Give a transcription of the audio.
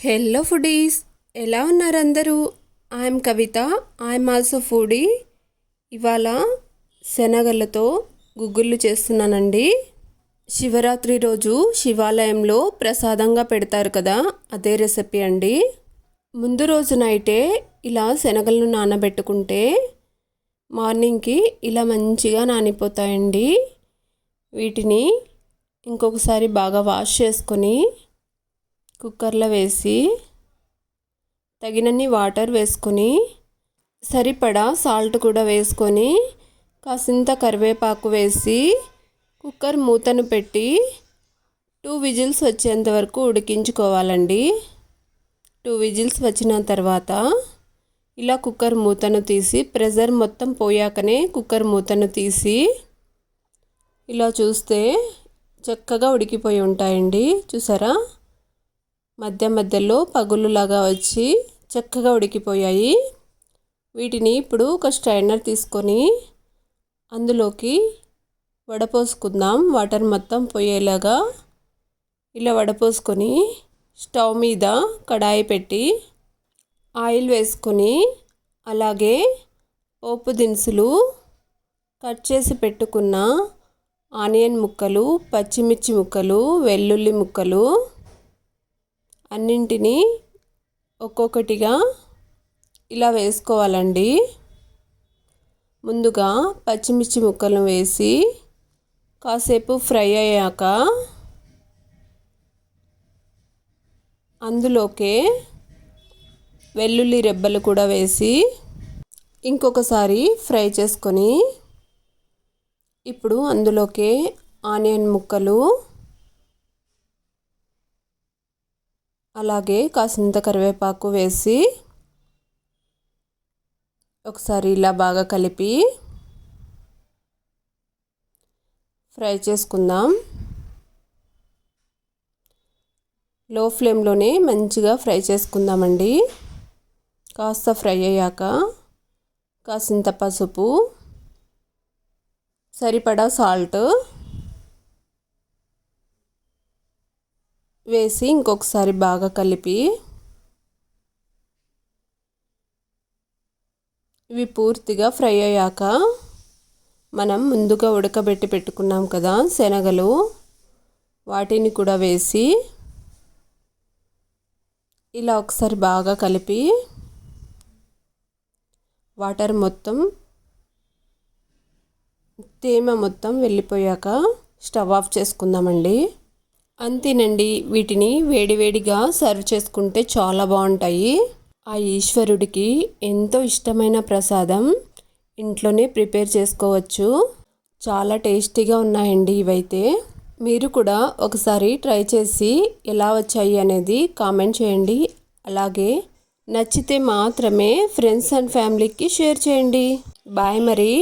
Hello foodies, ఎలా ఉన్నారు అందరూ? I'm Kavitha, I'm also foodie. ఇవాళ శనగలతో గుగ్గుళ్ళు చేస్తున్నానండి. శివరాత్రి రోజు శివాలయంలో ప్రసాదంగా పెడతారు కదా, అదే రెసిపీ అండి. ముందు రోజు నైటే ఇలా శనగలను నానబెట్టుకుంటే మార్నింగ్కి ఇలా మంచిగా నానిపోతాయండి. వీటిని ఇంకొకసారి బాగా వాష్ చేసుకొని కుక్కర్లో వేసి తగినన్ని వాటర్ వేసుకొని సరిపడా సాల్ట్ కూడా వేసుకొని కాసింత కరివేపాకు వేసి కుక్కర్ మూతను పెట్టి 2 విజిల్స్ వచ్చేంత వరకు ఉడికించుకోవాలండి. 2 విజిల్స్ వచ్చిన తర్వాత ఇలా కుక్కర్ మూతను తీసి ప్రెషర్ మొత్తం పోయాకనే కుక్కర్ మూతను తీసి ఇలా చూస్తే చక్కగా ఉడికిపోయి ఉంటాయండి. చూసారా, మధ్య మధ్యలో పగులులాగా వచ్చి చక్కగా ఉడికిపోయాయి. వీటిని ఇప్పుడు ఒక స్ట్రైనర్ తీసుకొని అందులోకి వడపోసుకుందాం. వాటర్ మొత్తం పోయేలాగా ఇలా వడపోసుకొని స్టవ్ మీద కడాయి పెట్టి ఆయిల్ వేసుకొని అలాగే పోపు దినుసులు, కట్ చేసి పెట్టుకున్న ఆనియన్ ముక్కలు, పచ్చిమిర్చి ముక్కలు, వెల్లుల్లి ముక్కలు అన్నింటినీ ఒక్కొక్కటిగా ఇలా వేసుకోవాలండి. ముందుగా పచ్చిమిర్చి ముక్కలను వేసి కాసేపు ఫ్రై అయ్యాక అందులోకే వెల్లుల్లి రెబ్బలు కూడా వేసి ఇంకొకసారి ఫ్రై చేసుకొని ఇప్పుడు అందులోకే ఆనియన్ ముక్కలు అలాగే కాసింత కరివేపాకు వేసి ఒకసారి ఇలా బాగా కలిపి ఫ్రై చేసుకుందాం. లో ఫ్లేమ్లోనే మంచిగా ఫ్రై చేసుకుందామండి. కాస్త ఫ్రై అయ్యాక కాసింత పసుపు, సరిపడా సాల్ట్ వేసి ఇంకొకసారి బాగా కలిపి ఇవి పూర్తిగా ఫ్రై అయ్యాక మనం ముందుగా ఉడకబెట్టి పెట్టుకున్నాం కదా శనగలు, వాటిని కూడా వేసి ఇలా ఒకసారి బాగా కలిపి వాటర్ మొత్తం తేమ మొత్తం వెళ్ళిపోయాక స్టవ్ ఆఫ్ చేసుకుందామండి. అంతేనండి, వీటిని వేడివేడిగా సర్వ్ చేసుకుంటే చాలా బాగుంటాయి. ఆ ఈశ్వరుడికి ఎంతో ఇష్టమైన ప్రసాదం ఇంట్లోనే ప్రిపేర్ చేసుకోవచ్చు. చాలా టేస్టీగా ఉన్నాయండి ఇవైతే. మీరు కూడా ఒకసారి ట్రై చేసి ఎలా వచ్చాయి అనేది కామెంట్ చేయండి. అలాగే నచ్చితే మాత్రమే ఫ్రెండ్స్ అండ్ ఫ్యామిలీకి షేర్ చేయండి. బాయ్ మరి.